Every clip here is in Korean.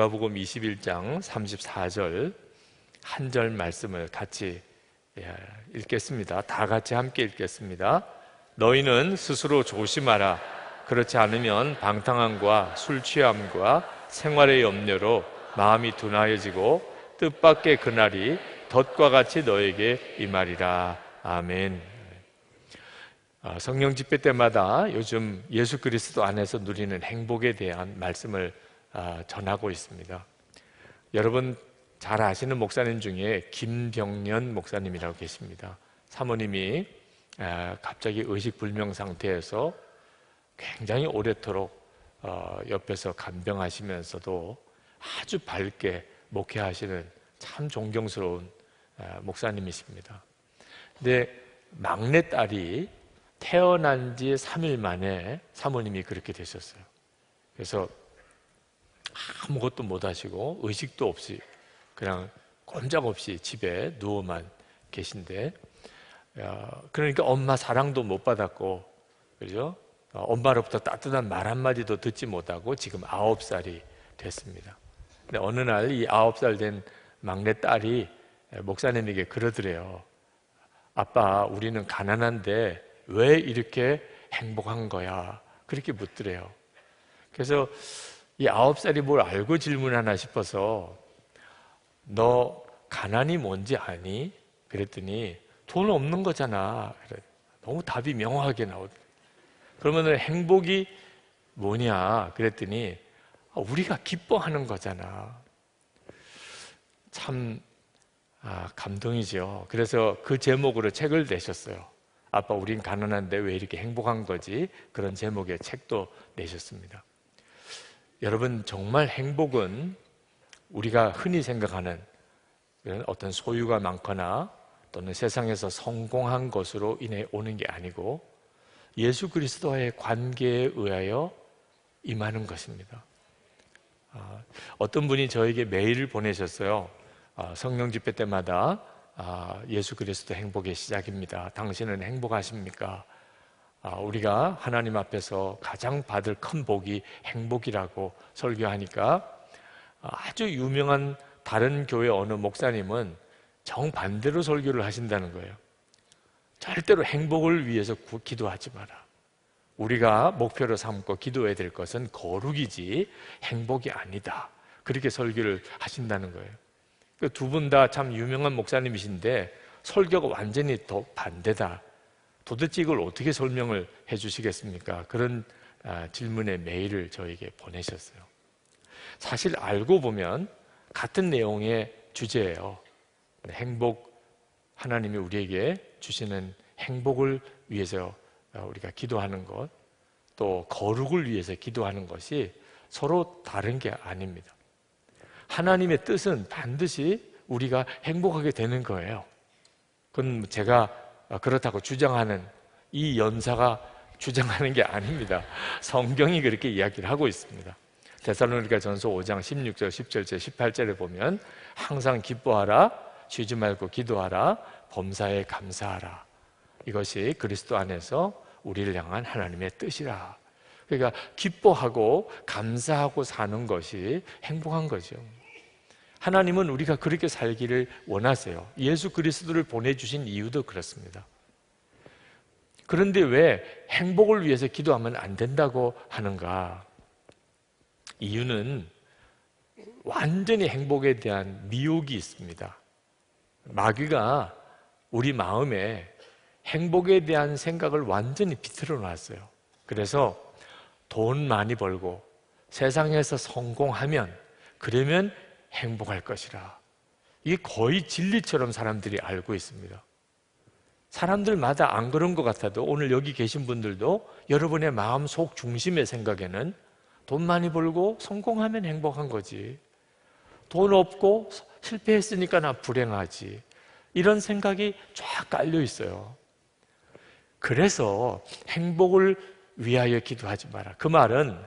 누가복음 21장 34절 한 절 말씀을 같이 읽겠습니다. 다 같이 함께 읽겠습니다. 너희는 스스로 조심하라. 그렇지 않으면 방탕함과 술 취함과 생활의 염려로 마음이 둔하여지고 뜻밖의 그날이 덫과 같이 너에게 임하리라. 아멘. 성령 집회 때마다 요즘 예수 그리스도 안에서 누리는 행복에 대한 말씀을 전하고 있습니다. 여러분 잘 아시는 목사님 중에 김병년 목사님이라고 계십니다. 사모님이 갑자기 의식불명 상태에서 굉장히 오래도록 옆에서 간병하시면서도 아주 밝게 목회하시는 참 존경스러운 목사님이십니다. 근데 막내딸이 태어난 지 3일 만에 사모님이 그렇게 되셨어요. 그래서 아무것도 못 하시고 의식도 없이 그냥 꼼짝없이 집에 누워만 계신데, 그러니까 엄마 사랑도 못 받았고, 그죠? 엄마로부터 따뜻한 말 한마디도 듣지 못하고 지금 9살이 됐습니다. 근데 어느 날 이 9살 된 막내딸이 목사님에게 그러더래요. 아빠, 우리는 가난한데 왜 이렇게 행복한 거야? 그렇게 묻더래요. 그래서 이 9살이 뭘 알고 질문하나 싶어서 너 가난이 뭔지 아니? 그랬더니 돈 없는 거잖아. 너무 답이 명확하게 나오더래요. 그러면 행복이 뭐냐? 그랬더니 우리가 기뻐하는 거잖아. 참 감동이죠. 그래서 그 제목으로 책을 내셨어요. 아빠, 우린 가난한데 왜 이렇게 행복한 거지? 그런 제목의 책도 내셨습니다. 여러분, 정말 행복은 우리가 흔히 생각하는 어떤 소유가 많거나 또는 세상에서 성공한 것으로 인해 오는 게 아니고 예수 그리스도와의 관계에 의하여 임하는 것입니다. 어떤 분이 저에게 메일을 보내셨어요. 성령 집회 때마다 예수 그리스도 행복의 시작입니다. 당신은 행복하십니까? 우리가 하나님 앞에서 가장 받을 큰 복이 행복이라고 설교하니까 아주 유명한 다른 교회 어느 목사님은 정반대로 설교를 하신다는 거예요. 절대로 행복을 위해서 기도하지 마라. 우리가 목표로 삼고 기도해야 될 것은 거룩이지 행복이 아니다. 그렇게 설교를 하신다는 거예요. 두 분 다 참 유명한 목사님이신데 설교가 완전히 더 반대다. 도대체 이걸 어떻게 설명을 해주시겠습니까? 그런 질문의 메일을 저에게 보내셨어요. 사실 알고 보면 같은 내용의 주제예요. 행복, 하나님이 우리에게 주시는 행복을 위해서 우리가 기도하는 것, 또 거룩을 위해서 기도하는 것이 서로 다른 게 아닙니다. 하나님의 뜻은 반드시 우리가 행복하게 되는 거예요. 그건 제가 그렇다고 주장하는 이 연사가 주장하는 게 아닙니다. 성경이 그렇게 이야기를 하고 있습니다. 데살로니가전서 5장 16절, 17절, 18절에 보면 항상 기뻐하라, 쉬지 말고 기도하라, 범사에 감사하라. 이것이 그리스도 안에서 우리를 향한 하나님의 뜻이라. 그러니까 기뻐하고 감사하고 사는 것이 행복한 거죠. 하나님은 우리가 그렇게 살기를 원하세요. 예수 그리스도를 보내주신 이유도 그렇습니다. 그런데 왜 행복을 위해서 기도하면 안 된다고 하는가? 이유는 완전히 행복에 대한 미혹이 있습니다. 마귀가 우리 마음에 행복에 대한 생각을 완전히 비틀어 놨어요. 그래서 돈 많이 벌고 세상에서 성공하면, 그러면 행복할 것이라. 이게 거의 진리처럼 사람들이 알고 있습니다. 사람들마다 안 그런 것 같아도 오늘 여기 계신 분들도 여러분의 마음 속 중심의 생각에는 돈 많이 벌고 성공하면 행복한 거지, 돈 없고 실패했으니까 나 불행하지, 이런 생각이 쫙 깔려 있어요. 그래서 행복을 위하여 기도하지 마라. 그 말은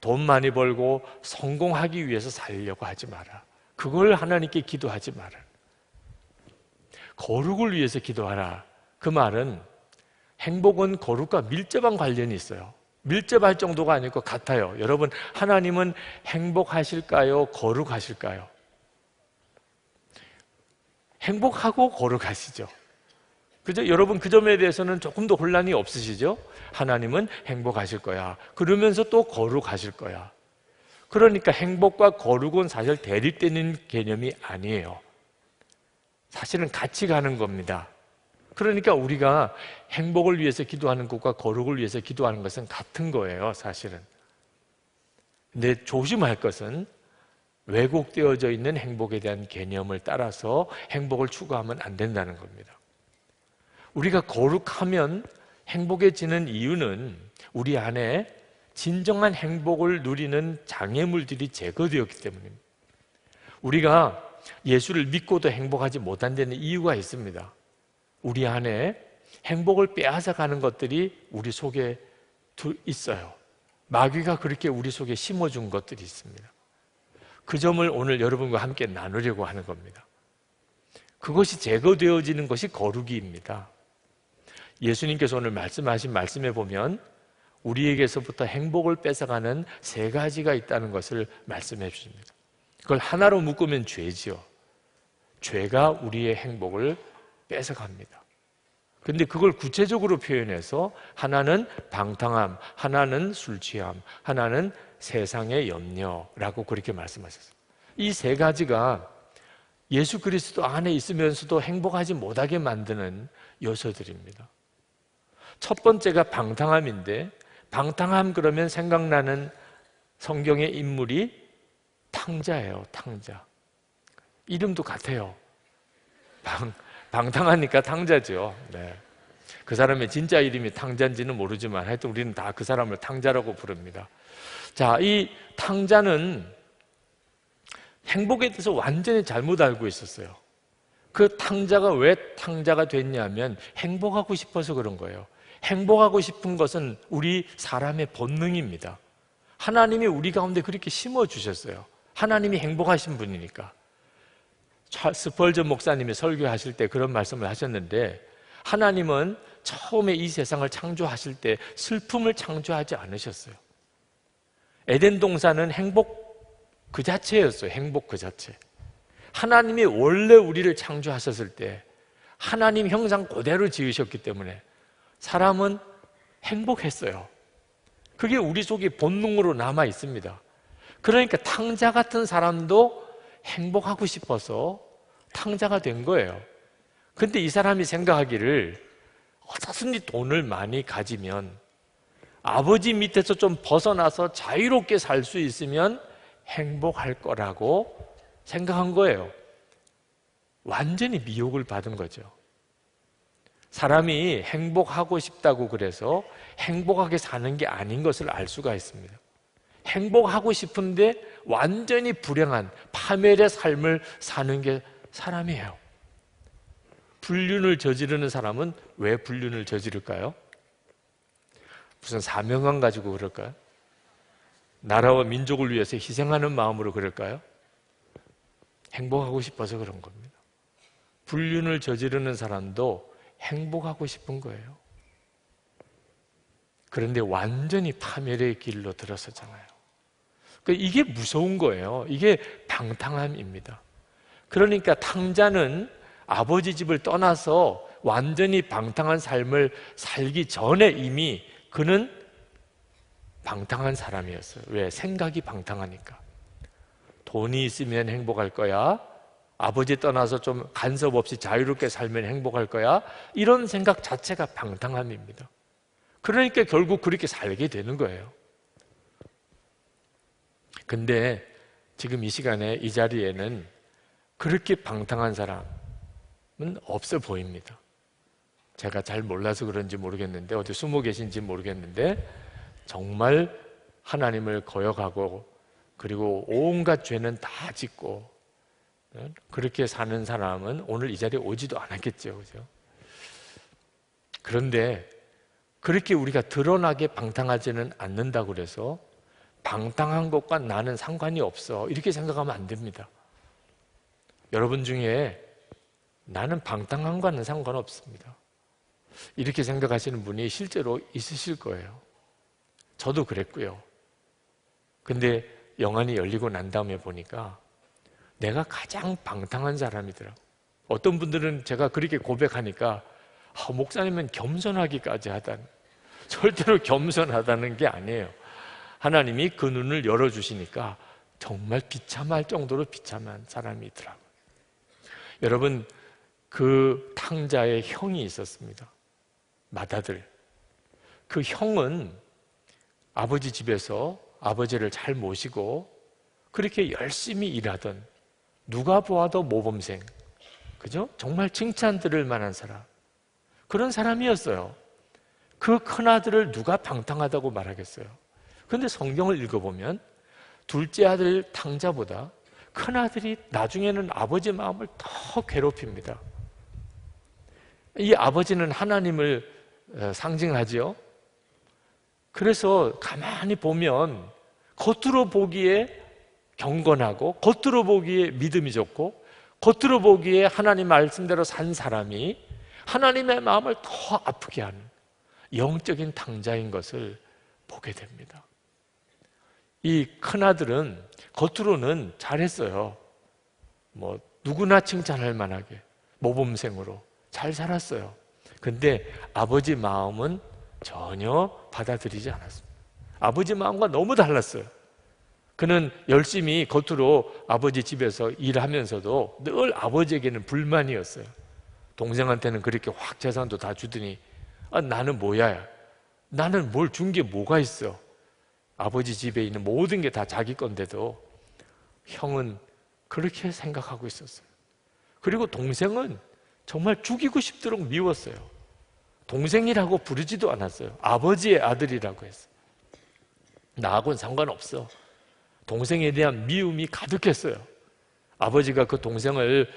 돈 많이 벌고 성공하기 위해서 살려고 하지 마라. 그걸 하나님께 기도하지 마라. 거룩을 위해서 기도하라. 그 말은 행복은 거룩과 밀접한 관련이 있어요. 밀접할 정도가 아닐 것 같아요. 여러분, 하나님은 행복하실까요? 거룩하실까요? 행복하고 거룩하시죠. 그죠? 여러분, 그 점에 대해서는 조금 더 혼란이 없으시죠? 하나님은 행복하실 거야. 그러면서 또 거룩하실 거야. 그러니까 행복과 거룩은 사실 대립되는 개념이 아니에요. 사실은 같이 가는 겁니다. 그러니까 우리가 행복을 위해서 기도하는 것과 거룩을 위해서 기도하는 것은 같은 거예요, 사실은. 근데 조심할 것은 왜곡되어져 있는 행복에 대한 개념을 따라서 행복을 추구하면 안 된다는 겁니다. 우리가 거룩하면 행복해지는 이유는 우리 안에 진정한 행복을 누리는 장애물들이 제거되었기 때문입니다. 우리가 예수를 믿고도 행복하지 못한 데는 이유가 있습니다. 우리 안에 행복을 빼앗아가는 것들이 우리 속에 있어요. 마귀가 그렇게 우리 속에 심어준 것들이 있습니다. 그 점을 오늘 여러분과 함께 나누려고 하는 겁니다. 그것이 제거되어지는 것이 거룩이입니다. 예수님께서 오늘 말씀하신 말씀에 보면 우리에게서부터 행복을 뺏어가는 세 가지가 있다는 것을 말씀해 주십니다. 그걸 하나로 묶으면 죄지요. 죄가 우리의 행복을 뺏어갑니다. 근데 그걸 구체적으로 표현해서 하나는 방탕함, 하나는 술 취함, 하나는 세상의 염려라고 그렇게 말씀하셨어요. 이 세 가지가 예수 그리스도 안에 있으면서도 행복하지 못하게 만드는 요소들입니다. 첫 번째가 방탕함인데, 방탕함 그러면 생각나는 성경의 인물이 탕자예요. 탕자. 이름도 같아요. 방탕하니까 탕자죠. 네. 그 사람의 진짜 이름이 탕자인지는 모르지만 하여튼 우리는 다 그 사람을 탕자라고 부릅니다. 자, 이 탕자는 행복에 대해서 완전히 잘못 알고 있었어요. 그 탕자가 왜 탕자가 됐냐면 행복하고 싶어서 그런 거예요. 행복하고 싶은 것은 우리 사람의 본능입니다. 하나님이 우리 가운데 그렇게 심어주셨어요. 하나님이 행복하신 분이니까. 스펄전 목사님이 설교하실 때 그런 말씀을 하셨는데, 하나님은 처음에 이 세상을 창조하실 때 슬픔을 창조하지 않으셨어요. 에덴 동산은 행복 그 자체였어요. 행복 그 자체. 하나님이 원래 우리를 창조하셨을 때 하나님 형상 그대로 지으셨기 때문에 사람은 행복했어요. 그게 우리 속에 본능으로 남아 있습니다. 그러니까 탕자 같은 사람도 행복하고 싶어서 탕자가 된 거예요. 근데 이 사람이 생각하기를 어차피 돈을 많이 가지면 아버지 밑에서 좀 벗어나서 자유롭게 살 수 있으면 행복할 거라고 생각한 거예요. 완전히 미혹을 받은 거죠. 사람이 행복하고 싶다고 그래서 행복하게 사는 게 아닌 것을 알 수가 있습니다. 행복하고 싶은데 완전히 불행한 파멸의 삶을 사는 게 사람이에요. 불륜을 저지르는 사람은 왜 불륜을 저지를까요? 무슨 사명감 가지고 그럴까요? 나라와 민족을 위해서 희생하는 마음으로 그럴까요? 행복하고 싶어서 그런 겁니다. 불륜을 저지르는 사람도 행복하고 싶은 거예요. 그런데 완전히 파멸의 길로 들어서잖아요. 그러니까 이게 무서운 거예요. 이게 방탕함입니다. 그러니까 탕자는 아버지 집을 떠나서 완전히 방탕한 삶을 살기 전에 이미 그는 방탕한 사람이었어요. 왜? 생각이 방탕하니까. 돈이 있으면 행복할 거야. 아버지 떠나서 좀 간섭 없이 자유롭게 살면 행복할 거야. 이런 생각 자체가 방탕함입니다. 그러니까 결국 그렇게 살게 되는 거예요. 근데 지금 이 시간에 이 자리에는 그렇게 방탕한 사람은 없어 보입니다. 제가 잘 몰라서 그런지 모르겠는데, 어디 숨어 계신지 모르겠는데, 정말 하나님을 거역하고 그리고 온갖 죄는 다 짓고 그렇게 사는 사람은 오늘 이 자리에 오지도 않았겠죠. 그죠? 그런데 그렇게 우리가 드러나게 방탕하지는 않는다고 그래서 방탕한 것과 나는 상관이 없어 이렇게 생각하면 안 됩니다. 여러분 중에 나는 방탕한 것과는 상관없습니다, 이렇게 생각하시는 분이 실제로 있으실 거예요. 저도 그랬고요. 근데 영안이 열리고 난 다음에 보니까 내가 가장 방탕한 사람이더라고요. 어떤 분들은 제가 그렇게 고백하니까 목사님은 겸손하기까지 하다는, 절대로 겸손하다는 게 아니에요. 하나님이 그 눈을 열어주시니까 정말 비참할 정도로 비참한 사람이더라고요. 여러분, 그 탕자의 형이 있었습니다. 맏아들. 그 형은 아버지 집에서 아버지를 잘 모시고 그렇게 열심히 일하던, 누가 보아도 모범생, 그죠? 정말 칭찬 들을 만한 사람, 그런 사람이었어요. 그 큰아들을 누가 방탕하다고 말하겠어요? 그런데 성경을 읽어보면 둘째 아들 탕자보다 큰아들이 나중에는 아버지 마음을 더 괴롭힙니다. 이 아버지는 하나님을 상징하지요. 그래서 가만히 보면 겉으로 보기에 경건하고, 겉으로 보기에 믿음이 좋고, 겉으로 보기에 하나님 말씀대로 산 사람이 하나님의 마음을 더 아프게 하는 영적인 탕자인 것을 보게 됩니다. 이 큰아들은 겉으로는 잘했어요. 누구나 칭찬할 만하게 모범생으로 잘 살았어요. 근데 아버지 마음은 전혀 받아들이지 않았습니다. 아버지 마음과 너무 달랐어요. 그는 열심히 겉으로 아버지 집에서 일하면서도 늘 아버지에게는 불만이었어요. 동생한테는 그렇게 확 재산도 다 주더니 나는 뭐야? 나는 뭘 준 게 뭐가 있어? 아버지 집에 있는 모든 게 다 자기 건데도 형은 그렇게 생각하고 있었어요. 그리고 동생은 정말 죽이고 싶도록 미웠어요. 동생이라고 부르지도 않았어요. 아버지의 아들이라고 했어요. 나하고는 상관없어. 동생에 대한 미움이 가득했어요. 아버지가 그 동생을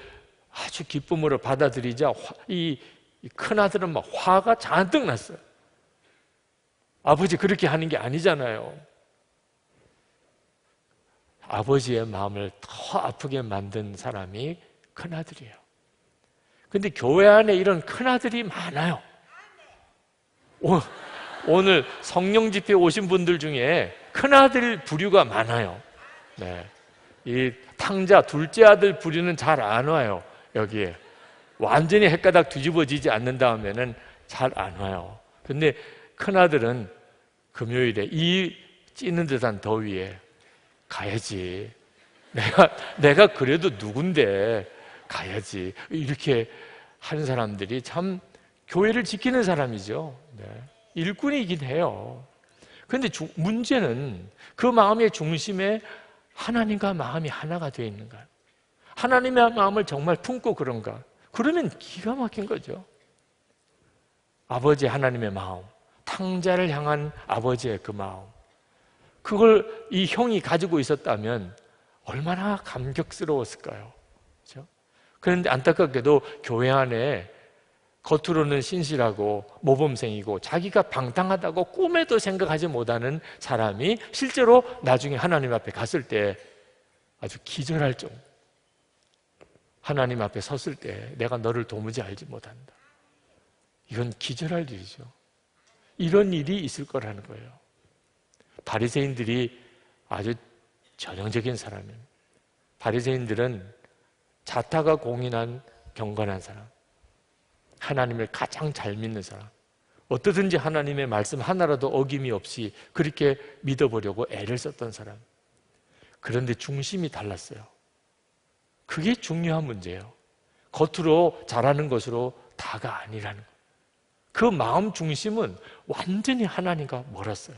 아주 기쁨으로 받아들이자 이 큰아들은 막 화가 잔뜩 났어요. 아버지 그렇게 하는 게 아니잖아요. 아버지의 마음을 더 아프게 만든 사람이 큰아들이에요. 근데 교회 안에 이런 큰아들이 많아요. 오늘 성령 집회 오신 분들 중에 큰아들 부류가 많아요. 네. 이 탕자 둘째 아들 부류는 잘 안 와요. 여기에 완전히 헷가닥 뒤집어지지 않는 다음에는 잘 안 와요. 근데 큰아들은 금요일에 이 찌는 듯한 더위에 가야지. 내가 그래도 누군데 가야지. 이렇게 하는 사람들이 참 교회를 지키는 사람이죠. 네. 일꾼이긴 해요. 그런데 문제는 그 마음의 중심에 하나님과 마음이 하나가 되어 있는가? 하나님의 마음을 정말 품고 그런가? 그러면 기가 막힌 거죠. 아버지 하나님의 마음, 탕자를 향한 아버지의 그 마음, 그걸 이 형이 가지고 있었다면 얼마나 감격스러웠을까요? 그렇죠? 그런데 안타깝게도 교회 안에 겉으로는 신실하고 모범생이고 자기가 방탕하다고 꿈에도 생각하지 못하는 사람이 실제로 나중에 하나님 앞에 갔을 때 아주 기절할 정도, 하나님 앞에 섰을 때 내가 너를 도무지 알지 못한다. 이건 기절할 일이죠. 이런 일이 있을 거라는 거예요. 바리새인들이 아주 전형적인 사람입니다. 바리새인들은 자타가 공인한 경건한 사람, 하나님을 가장 잘 믿는 사람, 어떠든지 하나님의 말씀 하나라도 어김이 없이 그렇게 믿어보려고 애를 썼던 사람. 그런데 중심이 달랐어요. 그게 중요한 문제예요. 겉으로 잘하는 것으로 다가 아니라는 거예요. 그 마음 중심은 완전히 하나님과 멀었어요.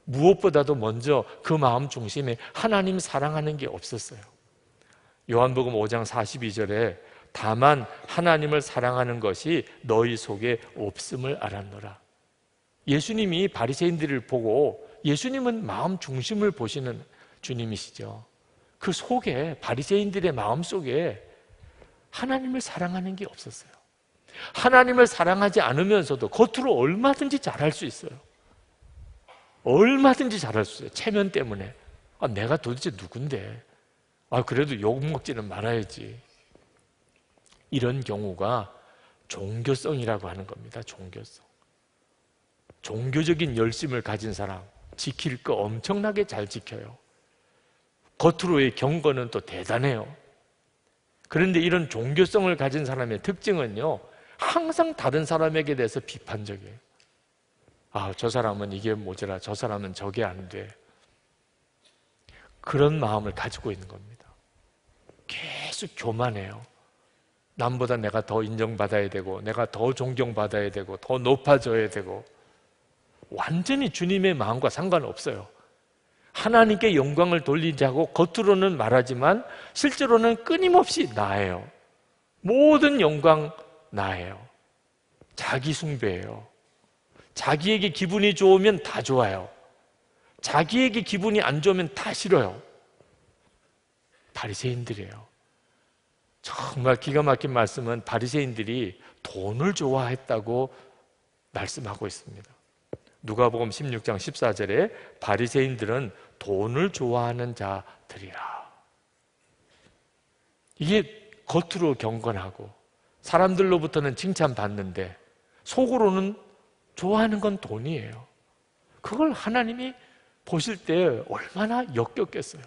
무엇보다도 먼저 그 마음 중심에 하나님 사랑하는 게 없었어요. 요한복음 5장 42절에 다만 하나님을 사랑하는 것이 너희 속에 없음을 알았노라. 예수님이 바리새인들을 보고, 예수님은 마음 중심을 보시는 주님이시죠. 그 속에, 바리새인들의 마음 속에 하나님을 사랑하는 게 없었어요. 하나님을 사랑하지 않으면서도 겉으로 얼마든지 잘할 수 있어요. 얼마든지 잘할 수 있어요. 체면 때문에. 내가 도대체 누군데? 그래도 욕 먹지는 말아야지. 이런 경우가 종교성이라고 하는 겁니다. 종교성. 종교적인 열심을 가진 사람, 지킬 거 엄청나게 잘 지켜요. 겉으로의 경건은 또 대단해요. 그런데 이런 종교성을 가진 사람의 특징은요, 항상 다른 사람에게 대해서 비판적이에요. 저 사람은 이게 모자라, 저 사람은 저게 안 돼. 그런 마음을 가지고 있는 겁니다. 계속 교만해요. 남보다 내가 더 인정받아야 되고, 내가 더 존경받아야 되고, 더 높아져야 되고, 완전히 주님의 마음과 상관없어요. 하나님께 영광을 돌리자고 겉으로는 말하지만 실제로는 끊임없이 나예요. 모든 영광 나예요. 자기 숭배예요. 자기에게 기분이 좋으면 다 좋아요. 자기에게 기분이 안 좋으면 다 싫어요. 바리새인들이에요. 정말 기가 막힌 말씀은 바리새인들이 돈을 좋아했다고 말씀하고 있습니다. 누가복음 16장 14절에 바리새인들은 돈을 좋아하는 자들이라. 이게 겉으로 경건하고 사람들로부터는 칭찬받는데 속으로는 좋아하는 건 돈이에요. 그걸 하나님이 보실 때 얼마나 역겹겠어요.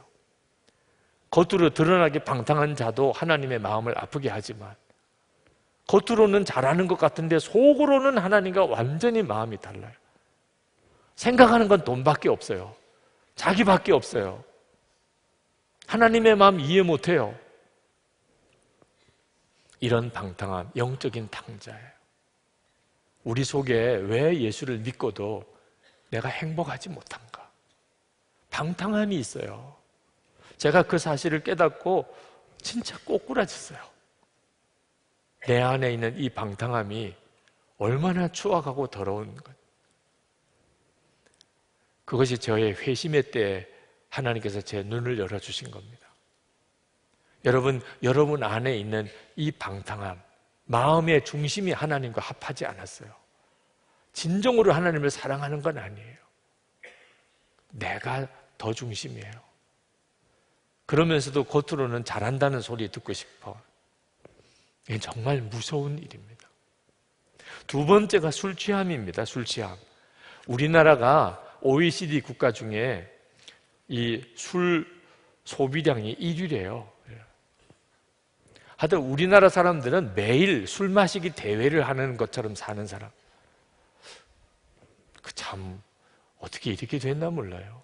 겉으로 드러나게 방탕한 자도 하나님의 마음을 아프게 하지만 겉으로는 잘하는 것 같은데 속으로는 하나님과 완전히 마음이 달라요. 생각하는 건 돈밖에 없어요. 자기밖에 없어요. 하나님의 마음 이해 못해요. 이런 방탕함, 영적인 탕자예요. 우리 속에 왜 예수를 믿고도 내가 행복하지 못한가? 방탕함이 있어요. 제가 그 사실을 깨닫고 진짜 꼬꾸라졌어요. 내 안에 있는 이 방탕함이 얼마나 추악하고 더러운 것. 그것이 저의 회심의 때에 하나님께서 제 눈을 열어주신 겁니다. 여러분 안에 있는 이 방탕함, 마음의 중심이 하나님과 합하지 않았어요. 진정으로 하나님을 사랑하는 건 아니에요. 내가 더 중심이에요. 그러면서도 겉으로는 잘한다는 소리 듣고 싶어. 이게 정말 무서운 일입니다. 두 번째가 술 취함입니다. 술 취함. 우리나라가 OECD 국가 중에 이 술 소비량이 1위래요. 하여튼 우리나라 사람들은 매일 술 마시기 대회를 하는 것처럼 사는 사람. 참 어떻게 이렇게 됐나 몰라요.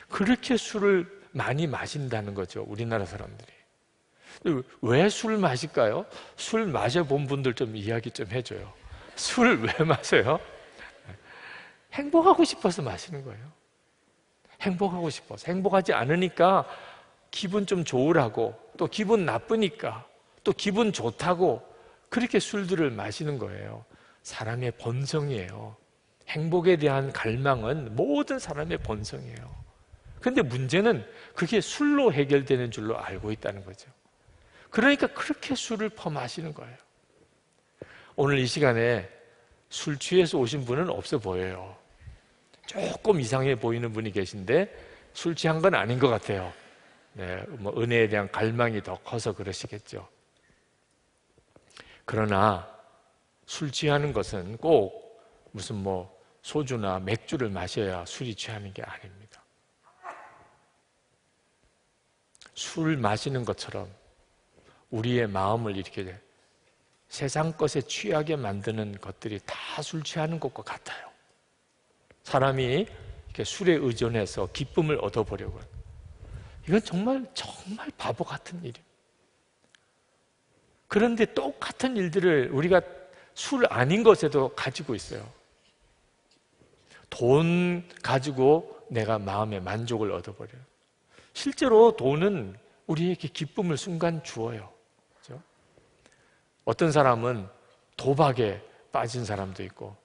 그렇게 술을 많이 마신다는 거죠, 우리나라 사람들이. 왜 술 마실까요? 술 마셔본 분들 좀 이야기 좀 해줘요. 술을 왜 마셔요? 행복하고 싶어서 마시는 거예요. 행복하고 싶어서. 행복하지 않으니까 기분 좀 좋으라고, 또 기분 나쁘니까 또 기분 좋다고 그렇게 술들을 마시는 거예요. 사람의 본성이에요. 행복에 대한 갈망은 모든 사람의 본성이에요. 그런데 문제는 그게 술로 해결되는 줄로 알고 있다는 거죠. 그러니까 그렇게 술을 퍼마시는 거예요. 오늘 이 시간에 술 취해서 오신 분은 없어 보여요. 조금 이상해 보이는 분이 계신데 술 취한 건 아닌 것 같아요. 네, 은혜에 대한 갈망이 더 커서 그러시겠죠. 그러나 술 취하는 것은 꼭 무슨 소주나 맥주를 마셔야 술이 취하는 게 아닙니다. 술 마시는 것처럼 우리의 마음을 이렇게 세상 것에 취하게 만드는 것들이 다 술 취하는 것과 같아요. 사람이 이렇게 술에 의존해서 기쁨을 얻어보려고 해요. 이건 정말 바보 같은 일이에요. 그런데 똑같은 일들을 우리가 술 아닌 것에도 가지고 있어요. 돈 가지고 내가 마음의 만족을 얻어버려요. 실제로 돈은 우리에게 기쁨을 순간 주어요. 그렇죠? 어떤 사람은 도박에 빠진 사람도 있고,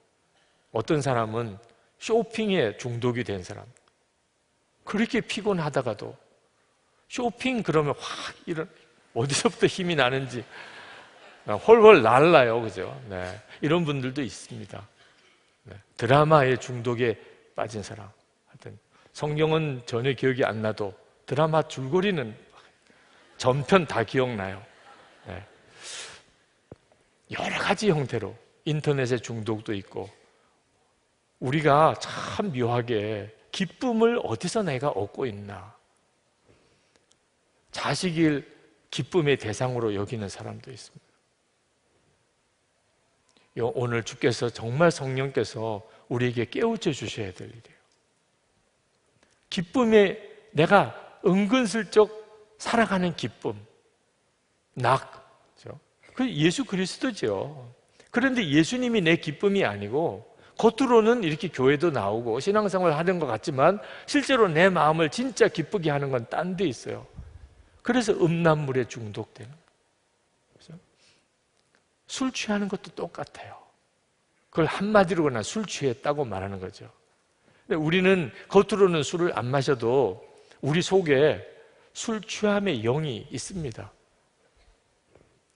어떤 사람은 쇼핑에 중독이 된 사람. 그렇게 피곤하다가도 쇼핑 그러면 확 이런 어디서부터 힘이 나는지 훨훨 날라요, 그죠? 네, 이런 분들도 있습니다. 네, 드라마에 중독에 빠진 사람. 하여튼 성경은 전혀 기억이 안 나도 드라마 줄거리는 전편 다 기억나요. 네. 여러 가지 형태로 인터넷에 중독도 있고, 우리가 참 묘하게 기쁨을 어디서 내가 얻고 있나? 자식을 기쁨의 대상으로 여기는 사람도 있습니다. 오늘 주께서 정말 성령께서 우리에게 깨우쳐 주셔야 될 일이에요. 기쁨에 내가 은근슬쩍 살아가는 기쁨, 그 예수 그리스도죠. 그런데 예수님이 내 기쁨이 아니고 겉으로는 이렇게 교회도 나오고 신앙생활 하는 것 같지만 실제로 내 마음을 진짜 기쁘게 하는 건 딴 데 있어요. 그래서 음란물에 중독되는 거예요. 술 취하는 것도 똑같아요. 그걸 한마디로 그냥 술 취했다고 말하는 거죠. 근데 우리는 겉으로는 술을 안 마셔도 우리 속에 술 취함의 영이 있습니다.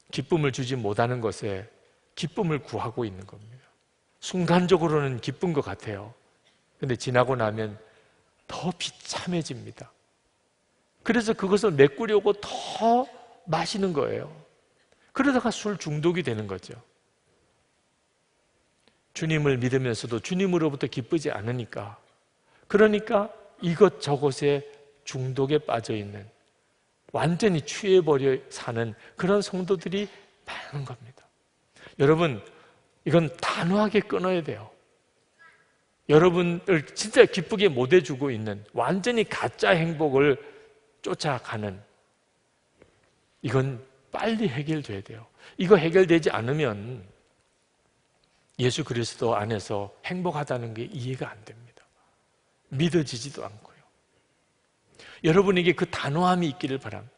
기쁨을 주지 못하는 것에 기쁨을 구하고 있는 겁니다. 순간적으로는 기쁜 것 같아요. 근데 지나고 나면 더 비참해집니다. 그래서 그것을 메꾸려고 더 마시는 거예요. 그러다가 술 중독이 되는 거죠. 주님을 믿으면서도 주님으로부터 기쁘지 않으니까, 그러니까 이것저것에 중독에 빠져 있는, 완전히 취해버려 사는 그런 성도들이 많은 겁니다. 여러분, 이건 단호하게 끊어야 돼요. 여러분을 진짜 기쁘게 못 해주고 있는 완전히 가짜 행복을 쫓아가는, 이건 빨리 해결돼야 돼요. 이거 해결되지 않으면 예수 그리스도 안에서 행복하다는 게 이해가 안 됩니다. 믿어지지도 않고요. 여러분에게 그 단호함이 있기를 바랍니다.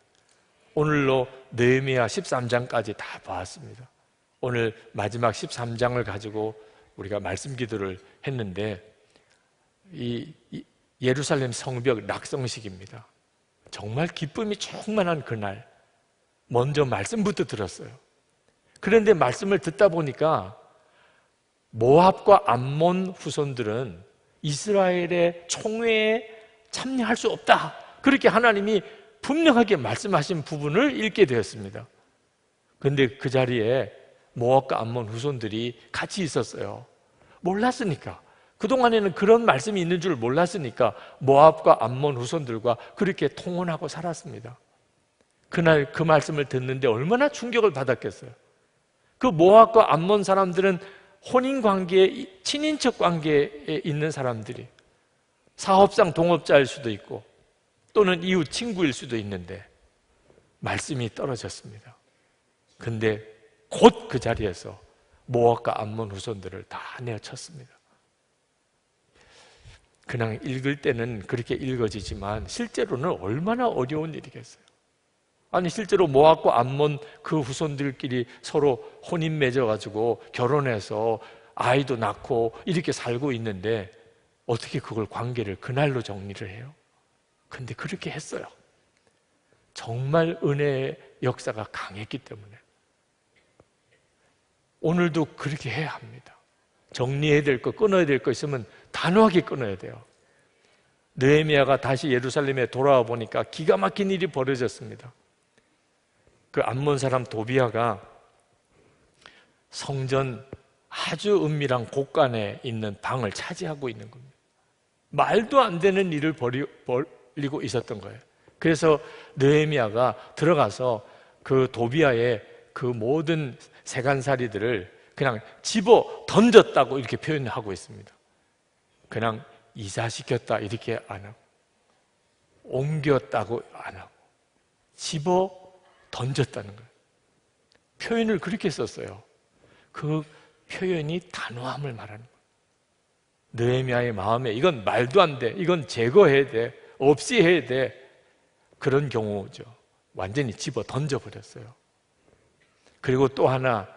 오늘로 느헤미야 13장까지 다 보았습니다. 오늘 마지막 13장을 가지고 우리가 말씀 기도를 했는데, 이 예루살렘 성벽 낙성식입니다. 정말 기쁨이 충만한 그날 먼저 말씀부터 들었어요. 그런데 말씀을 듣다 보니까 모압과 암몬 후손들은 이스라엘의 총회에 참여할 수 없다, 그렇게 하나님이 분명하게 말씀하신 부분을 읽게 되었습니다. 그런데 그 자리에 모압과 암몬 후손들이 같이 있었어요. 몰랐으니까, 그동안에는 그런 말씀이 있는 줄 몰랐으니까 모압과 암몬 후손들과 그렇게 통혼하고 살았습니다. 그날 그 말씀을 듣는데 얼마나 충격을 받았겠어요. 그 모압과 암몬 사람들은 혼인관계에, 친인척 관계에 있는 사람들이, 사업상 동업자일 수도 있고 또는 이웃 친구일 수도 있는데 말씀이 떨어졌습니다. 근데 곧 그 자리에서 모압과 암몬 후손들을 다 내어쳤습니다. 그냥 읽을 때는 그렇게 읽어지지만 실제로는 얼마나 어려운 일이겠어요. 아니, 실제로 모압과 암몬 그 후손들끼리 서로 혼인 맺어가지고 결혼해서 아이도 낳고 이렇게 살고 있는데 어떻게 그걸 관계를 그날로 정리를 해요? 근데 그렇게 했어요. 정말 은혜의 역사가 강했기 때문에. 오늘도 그렇게 해야 합니다. 정리해야 될 거, 끊어야 될 거 있으면 단호하게 끊어야 돼요. 느헤미야가 다시 예루살렘에 돌아와 보니까 기가 막힌 일이 벌어졌습니다. 그 암몬 사람 도비아가 성전 아주 은밀한 곳간에 있는 방을 차지하고 있는 겁니다. 말도 안 되는 일을 벌이고 있었던 거예요. 그래서 느헤미야가 들어가서 그 도비아의 그 모든 세간살이들을 그냥 집어 던졌다고 이렇게 표현하고 있습니다. 그냥 이사시켰다 이렇게 안 하고, 옮겼다고 안 하고, 집어 던졌다는 거예요. 표현을 그렇게 썼어요. 그 표현이 단호함을 말하는 거예요. 느헤미야의 마음에 이건 말도 안 돼, 이건 제거해야 돼, 없이 해야 돼, 그런 경우죠. 완전히 집어 던져버렸어요. 그리고 또 하나,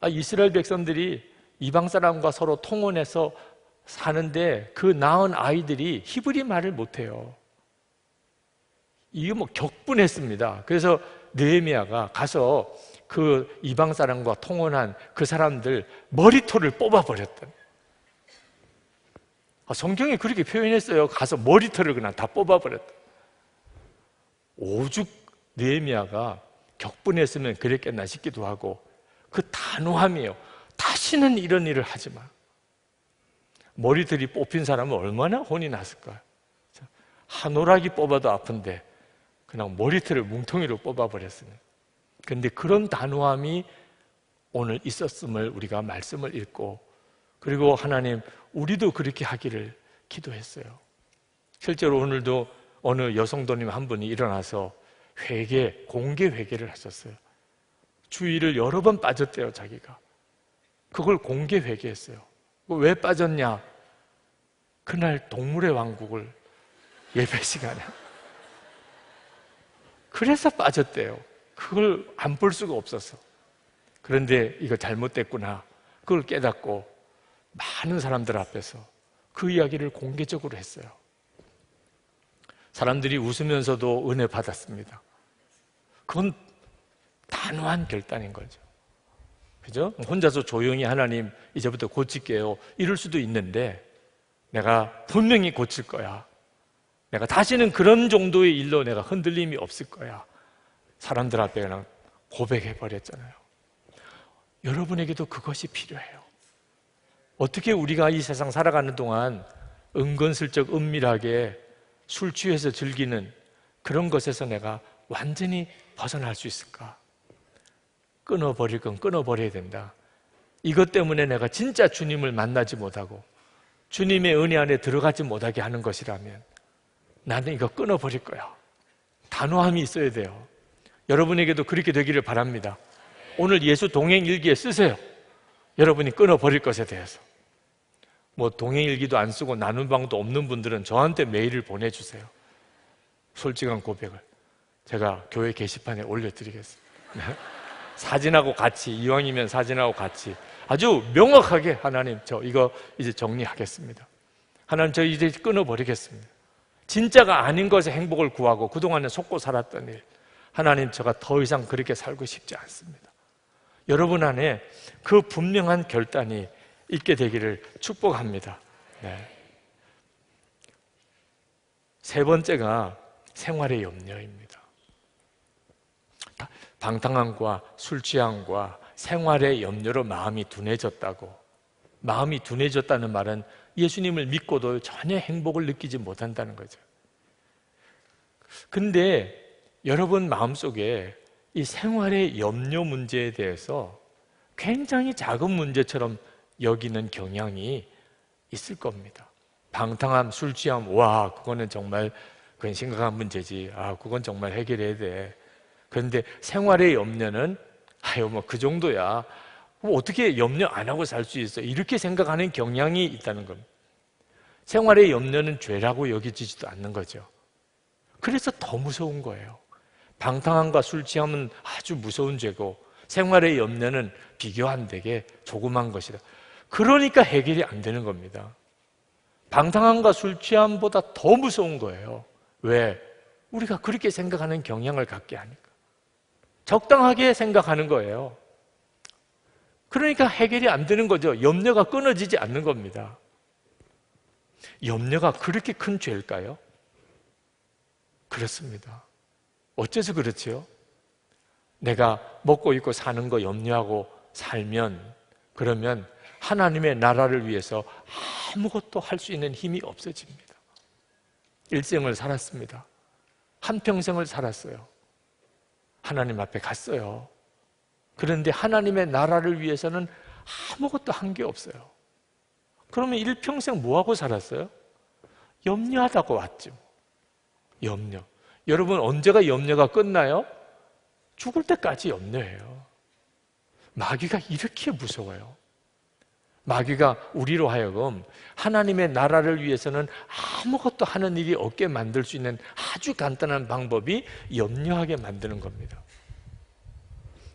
이스라엘 백성들이 이방 사람과 서로 통혼해서 사는데 그 낳은 아이들이 히브리 말을 못해요. 이게 뭐 격분했습니다. 그래서 느헤미야가 가서 그 이방 사람과 통혼한 그 사람들 머리털을 뽑아버렸다. 성경에 그렇게 표현했어요. 가서 머리털을 그냥 다 뽑아버렸다. 오죽 느헤미야가 격분했으면 그랬겠나 싶기도 하고, 그 단호함이에요. 다시는 이런 일을 하지 마. 머리털이 뽑힌 사람은 얼마나 혼이 났을까요? 한 오락이 뽑아도 아픈데 그냥 머리털을 뭉텅이로 뽑아버렸으니. 그런데 그런 단호함이 오늘 있었음을 우리가 말씀을 읽고, 그리고 하나님 우리도 그렇게 하기를 기도했어요. 실제로 오늘도 어느 여성도님 한 분이 일어나서 공개 회개를 하셨어요. 주의를 여러 번 빠졌대요, 자기가. 그걸 공개 회개했어요. 왜 빠졌냐? 그날 동물의 왕국을 예배 시간에. 그래서 빠졌대요. 그걸 안 볼 수가 없어서. 그런데 이거 잘못됐구나. 그걸 깨닫고 많은 사람들 앞에서 그 이야기를 공개적으로 했어요. 사람들이 웃으면서도 은혜 받았습니다. 그건 단호한 결단인 거죠. 그죠? 혼자서 조용히 하나님 이제부터 고칠게요, 이럴 수도 있는데, 내가 분명히 고칠 거야. 내가 다시는 그런 정도의 일로 내가 흔들림이 없을 거야. 사람들 앞에 그냥 고백해 버렸잖아요. 여러분에게도 그것이 필요해요. 어떻게 우리가 이 세상 살아가는 동안 은근슬쩍 은밀하게 술 취해서 즐기는 그런 것에서 내가 완전히 벗어날 수 있을까? 끊어버릴 건 끊어버려야 된다. 이것 때문에 내가 진짜 주님을 만나지 못하고 주님의 은혜 안에 들어가지 못하게 하는 것이라면 나는 이거 끊어버릴 거야. 단호함이 있어야 돼요. 여러분에게도 그렇게 되기를 바랍니다. 오늘 예수 동행일기에 쓰세요. 여러분이 끊어버릴 것에 대해서. 동행일기도 안 쓰고 나눈 방도 없는 분들은 저한테 메일을 보내주세요. 솔직한 고백을 제가 교회 게시판에 올려드리겠습니다. 사진하고 같이, 이왕이면 사진하고 같이 아주 명확하게, 하나님 저 이거 이제 정리하겠습니다. 하나님 저 이제 끊어버리겠습니다. 진짜가 아닌 것에 행복을 구하고 그동안에 속고 살았던 일, 하나님 제가 더 이상 그렇게 살고 싶지 않습니다. 여러분 안에 그 분명한 결단이 있게 되기를 축복합니다. 네. 세 번째가 생활의 염려입니다. 방탕함과 술 취함과 생활의 염려로 마음이 둔해졌다고. 마음이 둔해졌다는 말은 예수님을 믿고도 전혀 행복을 느끼지 못한다는 거죠. 근데 여러분 마음속에 이 생활의 염려 문제에 대해서 굉장히 작은 문제처럼 여기는 경향이 있을 겁니다. 방탕함, 술 취함, 와, 그거는 정말 그건 심각한 문제지. 그건 정말 해결해야 돼. 그런데 생활의 염려는 그 정도야. 어떻게 염려 안 하고 살 수 있어? 이렇게 생각하는 경향이 있다는 겁니다. 생활의 염려는 죄라고 여겨지지도 않는 거죠. 그래서 더 무서운 거예요. 방탕함과 술 취함은 아주 무서운 죄고 생활의 염려는 비교 안 되게 조그만 것이다. 그러니까 해결이 안 되는 겁니다. 방탕함과 술 취함보다 더 무서운 거예요. 왜? 우리가 그렇게 생각하는 경향을 갖게 하니까. 적당하게 생각하는 거예요. 그러니까 해결이 안 되는 거죠. 염려가 끊어지지 않는 겁니다. 염려가 그렇게 큰 죄일까요? 그렇습니다. 어째서 그렇지요? 내가 먹고 입고 사는 거 염려하고 살면, 그러면 하나님의 나라를 위해서 아무것도 할 수 있는 힘이 없어집니다. 일생을 살았습니다. 한평생을 살았어요. 하나님 앞에 갔어요. 그런데 하나님의 나라를 위해서는 아무것도 한 게 없어요. 그러면 일평생 뭐하고 살았어요? 염려하다가 왔죠. 염려. 여러분 언제가 염려가 끝나요? 죽을 때까지 염려해요. 마귀가 이렇게 무서워요. 마귀가 우리로 하여금 하나님의 나라를 위해서는 아무것도 하는 일이 없게 만들 수 있는 아주 간단한 방법이 염려하게 만드는 겁니다.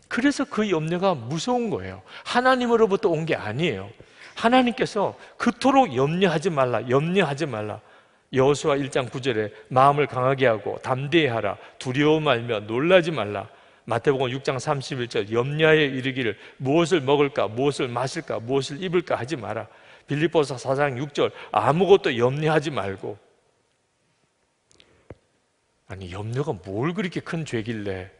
그래서 그 염려가 무서운 거예요. 하나님으로부터 온 게 아니에요. 하나님께서 그토록 염려하지 말라, 염려하지 말라. 여호수아 1장 9절에 마음을 강하게 하고 담대히 하라, 두려워 말며 놀라지 말라. 마태복음 6장 31절 염려하여 이르기를 무엇을 먹을까, 무엇을 마실까, 무엇을 입을까 하지 마라. 빌립보서 4장 6절 아무것도 염려하지 말고. 아니 염려가 뭘 그렇게 큰 죄길래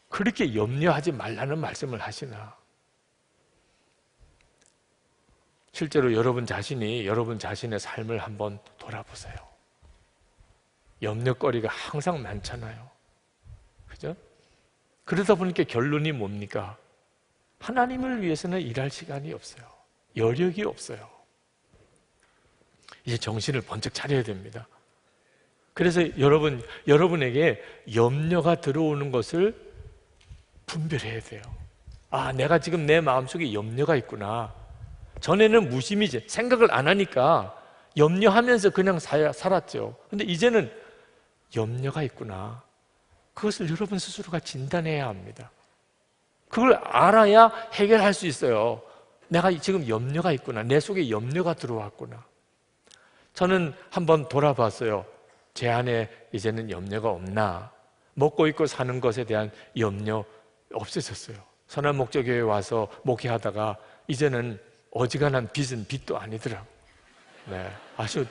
그렇게 염려하지 말라는 말씀을 하시나. 실제로 여러분 자신이 여러분 자신의 삶을 한번 돌아보세요. 염려거리가 항상 많잖아요. 그죠? 그러다 보니까 결론이 뭡니까? 하나님을 위해서는 일할 시간이 없어요. 여력이 없어요. 이제 정신을 번쩍 차려야 됩니다. 그래서 여러분에게 염려가 들어오는 것을 분별해야 돼요. 아, 내가 지금 내 마음속에 염려가 있구나. 전에는 무심히 생각을 안 하니까 염려하면서 그냥 살았죠. 근데 이제는 염려가 있구나. 그것을 여러분 스스로가 진단해야 합니다. 그걸 알아야 해결할 수 있어요. 내가 지금 염려가 있구나. 내 속에 염려가 들어왔구나. 저는 한번 돌아봤어요. 제 안에 이제는 염려가 없나. 먹고 입고 사는 것에 대한 염려 없어졌어요. 선한 목적교회에 와서 목회하다가 이제는 어지간한 빚은 빚도 아니더라고요. 네, 아주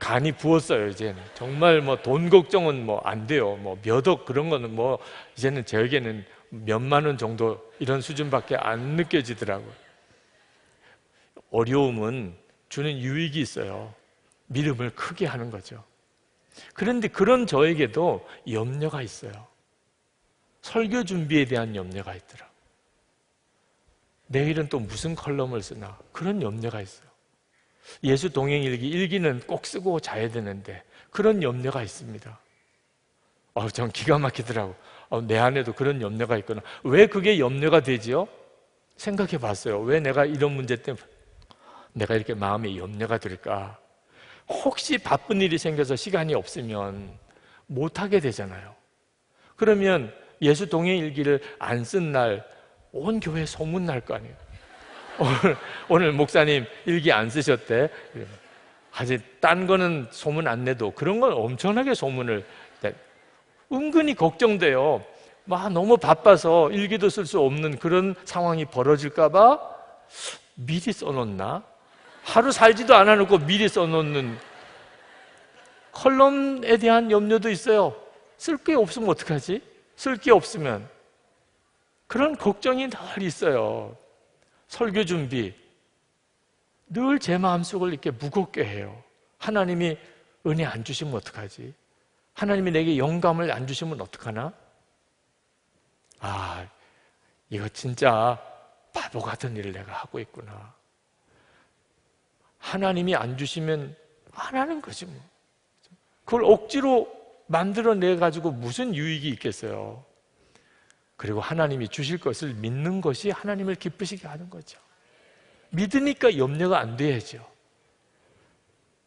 간이 부었어요. 이제는 정말 뭐 돈 걱정은 뭐 안 돼요. 뭐 몇 억 그런 거는 뭐 이제는 저에게는 몇만 원 정도 이런 수준밖에 안 느껴지더라고요. 어려움은 주는 유익이 있어요. 믿음을 크게 하는 거죠. 그런데 그런 저에게도 염려가 있어요. 설교 준비에 대한 염려가 있더라. 내일은 또 무슨 컬럼을 쓰나 그런 염려가 있어요. 예수 동행 일기는 꼭 쓰고 자야 되는데 그런 염려가 있습니다. 전 기가 막히더라고. 내 안에도 그런 염려가 있구나. 왜 그게 염려가 되지요? 생각해 봤어요. 왜 내가 이런 문제 때문에 내가 이렇게 마음에 염려가 들까? 혹시 바쁜 일이 생겨서 시간이 없으면 못하게 되잖아요. 그러면 예수 동행 일기를 안 쓴 날 온 교회 소문 날 거 아니에요. 오늘 목사님 일기 안 쓰셨대. 아직 딴 거는 소문 안 내도 그런 건 엄청나게 소문을 은근히 걱정돼요. 막 너무 바빠서 일기도 쓸 수 없는 그런 상황이 벌어질까 봐 미리 써놓나? 하루 살지도 않아놓고 미리 써놓는 컬럼에 대한 염려도 있어요. 쓸 게 없으면 어떡하지? 쓸 게 없으면 그런 걱정이 늘 있어요. 설교 준비 늘 제 마음속을 이렇게 무겁게 해요. 하나님이 은혜 안 주시면 어떡하지? 하나님이 내게 영감을 안 주시면 어떡하나? 이거 진짜 바보 같은 일을 내가 하고 있구나. 하나님이 안 주시면 안 하는 거지 뭐. 그걸 억지로 만들어내 가지고 무슨 유익이 있겠어요. 그리고 하나님이 주실 것을 믿는 것이 하나님을 기쁘시게 하는 거죠. 믿으니까 염려가 안 돼야죠.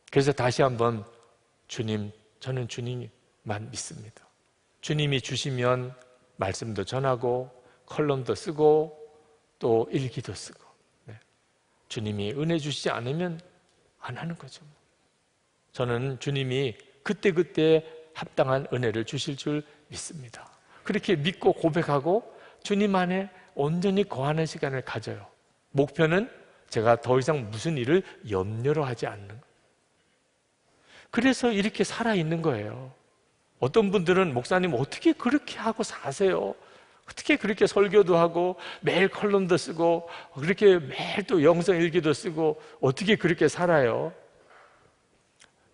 그래서 다시 한번 저는 주님만 믿습니다. 주님이 주시면 말씀도 전하고 컬럼도 쓰고 또 일기도 쓰고. 주님이 은혜 주시지 않으면 안 하는 거죠. 저는 주님이 그때그때 합당한 은혜를 주실 줄 믿습니다. 그렇게 믿고 고백하고 주님 안에 온전히 거하는 시간을 가져요. 목표는 제가 더 이상 무슨 일을 염려로 하지 않는 거예요. 그래서 이렇게 살아있는 거예요. 어떤 분들은 목사님 어떻게 그렇게 하고 사세요? 어떻게 그렇게 설교도 하고 매일 컬럼도 쓰고 그렇게 매일 또 영성 일기도 쓰고 어떻게 그렇게 살아요?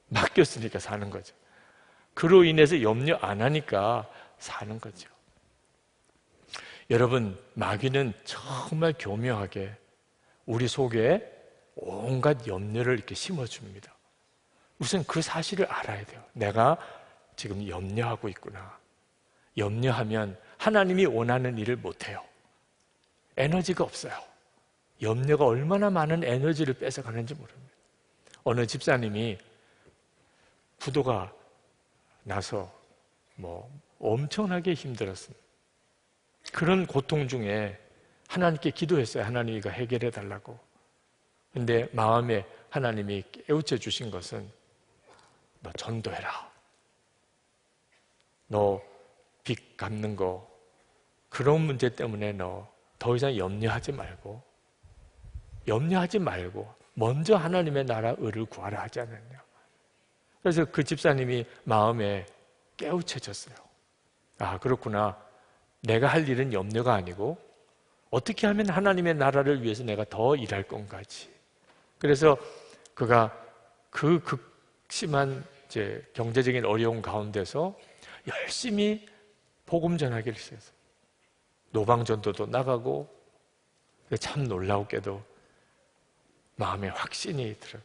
맡겼으니까 사는 거죠. 그로 인해서 염려 안 하니까 사는 거죠. 여러분, 마귀는 정말 교묘하게 우리 속에 온갖 염려를 이렇게 심어줍니다. 우선 그 사실을 알아야 돼요. 내가 지금 염려하고 있구나. 염려하면 하나님이 원하는 일을 못해요. 에너지가 없어요. 염려가 얼마나 많은 에너지를 뺏어가는지 모릅니다. 어느 집사님이 부도가 나서 엄청나게 힘들었습니다. 그런 고통 중에 하나님께 기도했어요. 하나님 이거 해결해 달라고. 근데 마음에 하나님이 깨우쳐 주신 것은 너 전도해라. 너 빚 갚는 거 그런 문제 때문에 너 더 이상 염려하지 말고 먼저 하나님의 나라 의를 구하라 하지 않았냐. 그래서 그 집사님이 마음에 깨우쳐졌어요. 그렇구나. 내가 할 일은 염려가 아니고 어떻게 하면 하나님의 나라를 위해서 내가 더 일할 건가지. 그래서 그가 그 극심한 이제 경제적인 어려움 가운데서 열심히 복음 전하기를 시작했어요. 노방전도도 나가고, 참 놀라웠게도 마음에 확신이 들어요.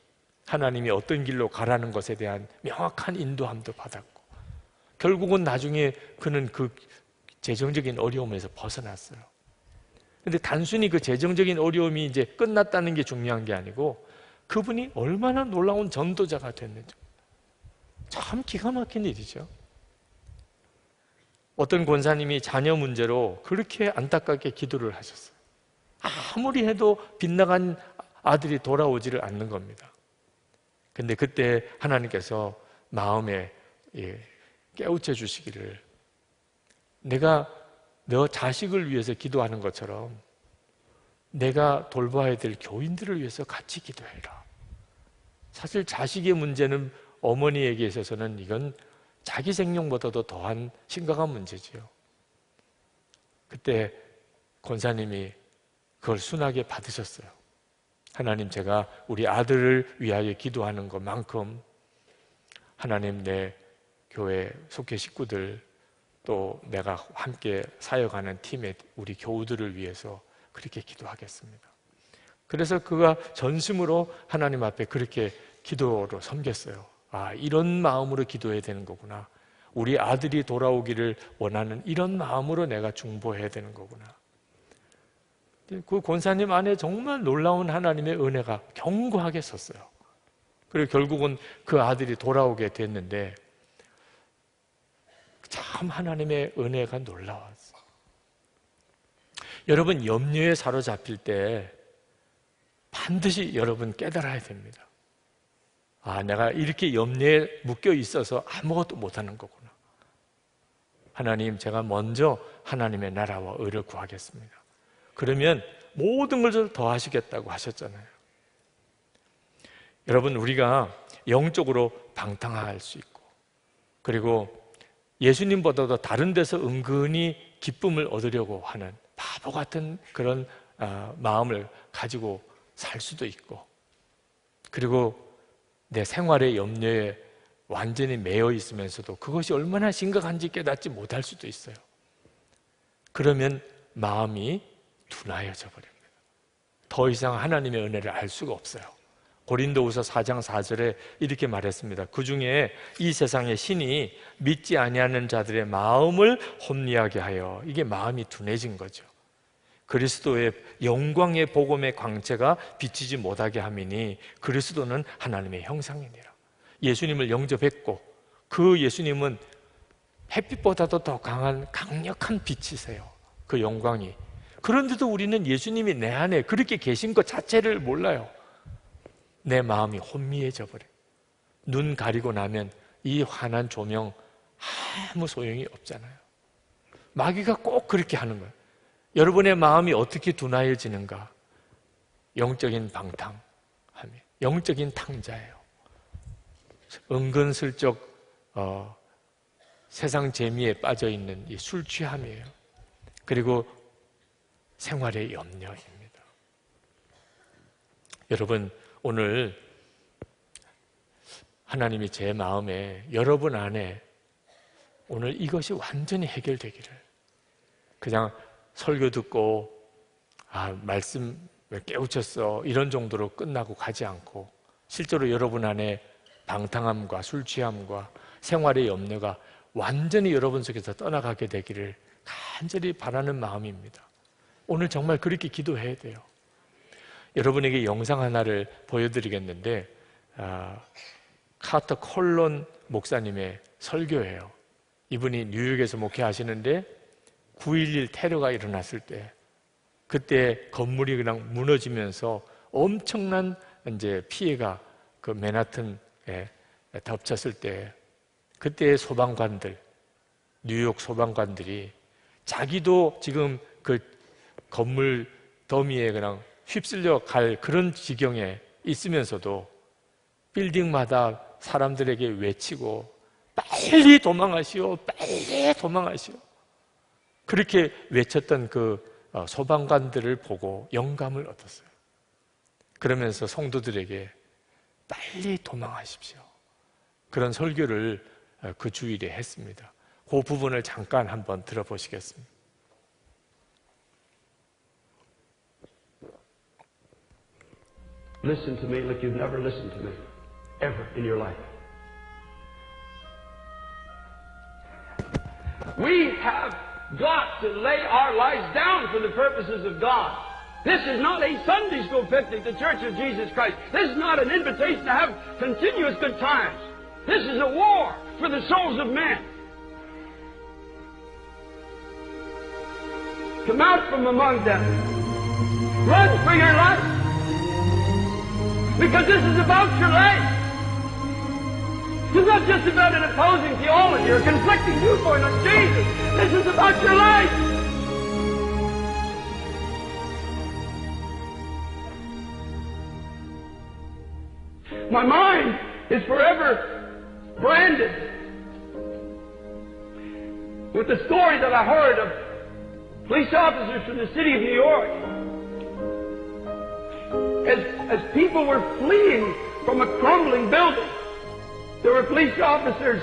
하나님이 어떤 길로 가라는 것에 대한 명확한 인도함도 받았고, 결국은 나중에 그는 그 재정적인 어려움에서 벗어났어요. 근데 단순히 그 재정적인 어려움이 이제 끝났다는 게 중요한 게 아니고, 그분이 얼마나 놀라운 전도자가 됐는지. 참 기가 막힌 일이죠. 어떤 권사님이 자녀 문제로 그렇게 안타깝게 기도를 하셨어요. 아무리 해도 빗나간 아들이 돌아오지를 않는 겁니다. 근데 그때 하나님께서 마음에 깨우쳐 주시기를, 내가 너 자식을 위해서 기도하는 것처럼 내가 돌봐야 될 교인들을 위해서 같이 기도해라. 사실 자식의 문제는 어머니에게 있어서는 이건 자기 생명보다도 더한 심각한 문제지요. 그때 권사님이 그걸 순하게 받으셨어요. 하나님, 제가 우리 아들을 위하여 기도하는 것만큼 하나님, 내 교회 속회 식구들, 또 내가 함께 사역하는 팀의 우리 교우들을 위해서 그렇게 기도하겠습니다. 그래서 그가 전심으로 하나님 앞에 그렇게 기도로 섬겼어요. 아, 이런 마음으로 기도해야 되는 거구나. 우리 아들이 돌아오기를 원하는 이런 마음으로 내가 중보해야 되는 거구나. 그 권사님 안에 정말 놀라운 하나님의 은혜가 견고하게 섰어요. 그리고 결국은 그 아들이 돌아오게 됐는데, 참 하나님의 은혜가 놀라웠어요. 여러분, 염려에 사로잡힐 때 반드시 여러분 깨달아야 됩니다. 아, 내가 이렇게 염려에 묶여 있어서 아무것도 못하는 거구나. 하나님, 제가 먼저 하나님의 나라와 의를 구하겠습니다. 그러면 모든 것을 더하시겠다고 하셨잖아요. 여러분, 우리가 영적으로 방탕할 수 있고, 그리고 예수님보다도 다른 데서 은근히 기쁨을 얻으려고 하는 바보 같은 그런 마음을 가지고 살 수도 있고, 그리고 내 생활의 염려에 완전히 매여 있으면서도 그것이 얼마나 심각한지 깨닫지 못할 수도 있어요. 그러면 마음이 둔하여져 버립니다. 더 이상 하나님의 은혜를 알 수가 없어요. 고린도후서 4장 4절에 이렇게 말했습니다. 그 중에 이 세상의 신이 믿지 아니하는 자들의 마음을 혼미하게 하여, 이게 마음이 둔해진 거죠. 그리스도의 영광의 복음의 광채가 비치지 못하게 함이니 그리스도는 하나님의 형상이니라. 예수님을 영접했고, 그 예수님은 햇빛보다도 더 강한 강력한 빛이세요. 그 영광이. 그런데도 우리는 예수님이 내 안에 그렇게 계신 것 자체를 몰라요. 내 마음이 혼미해져 버려요. 눈 가리고 나면 이 환한 조명 아무 소용이 없잖아요. 마귀가 꼭 그렇게 하는 거예요. 여러분의 마음이 어떻게 둔하여지는가? 영적인 방탕함이, 영적인 탕자예요. 은근슬쩍 세상 재미에 빠져있는 이 술 취함이에요. 그리고 생활의 염려입니다. 여러분, 오늘 하나님이 제 마음에, 여러분 안에 오늘 이것이 완전히 해결되기를, 그냥 설교 듣고 말씀 왜 깨우쳤어 이런 정도로 끝나고 가지 않고, 실제로 여러분 안에 방탕함과 술 취함과 생활의 염려가 완전히 여러분 속에서 떠나가게 되기를 간절히 바라는 마음입니다. 오늘 정말 그렇게 기도해야 돼요. 여러분에게 영상 하나를 보여드리겠는데, 카터 콜론 목사님의 설교예요. 이분이 뉴욕에서 목회하시는데 9.11 테러가 일어났을 때, 그때 건물이 그냥 무너지면서 엄청난 이제 피해가 그 맨하튼에 덮쳤을 때, 그때 소방관들, 뉴욕 소방관들이 자기도 지금 그 건물 더미에 그냥 휩쓸려 갈 그런 지경에 있으면서도 빌딩마다 사람들에게 외치고 빨리 도망하시오, 빨리 도망하시오, 그렇게 외쳤던 그 소방관들을 보고 영감을 얻었어요. 그러면서 성도들에게 빨리 도망하십시오. 그런 설교를 그 주일에 했습니다. 그 부분을 잠깐 한번 들어보시겠습니다. Listen to me like you've never listened to me ever in your life. We have got to lay our lives down for the purposes of God. This is not a Sunday school picnic, the Church of Jesus Christ. This is not an invitation to have continuous good times. This is a war for the souls of men. Come out from among them. Run for your life. Because this is about your life. It's not just about an opposing theology or a conflicting viewpoint on Jesus. This is about your life. My mind is forever branded with the story that I heard of police officers from the city of New York. As people were fleeing from a crumbling building, there were police officers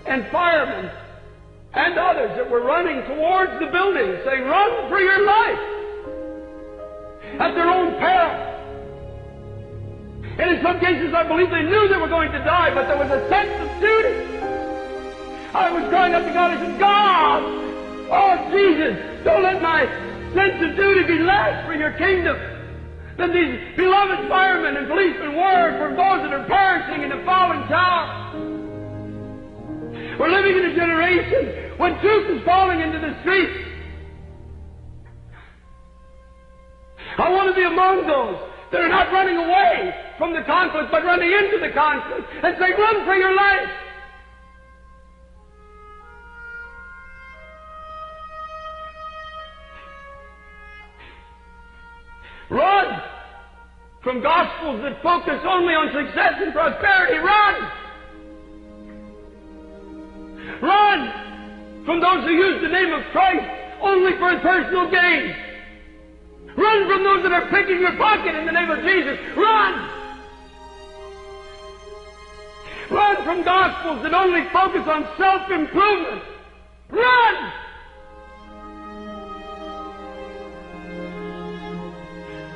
and firemen and others that were running towards the building, saying, "Run for your life," at their own peril. And in some cases, I believe they knew they were going to die, but there was a sense of duty. I was crying out to God, I said, "God, oh Jesus, don't let my sense of duty be less for your kingdom than these beloved firemen and policemen were for those that are perishing in the falling tower." We're living in a generation when truth is falling into the streets. I want to be among those that are not running away from the conflict, but running into the conflict and say, "Run for your life." Run from gospels that focus only on success and prosperity. Run! Run from those who use the name of Christ only for his personal gain. Run from those that are picking your pocket in the name of Jesus. Run! Run from gospels that only focus on self-improvement. Run!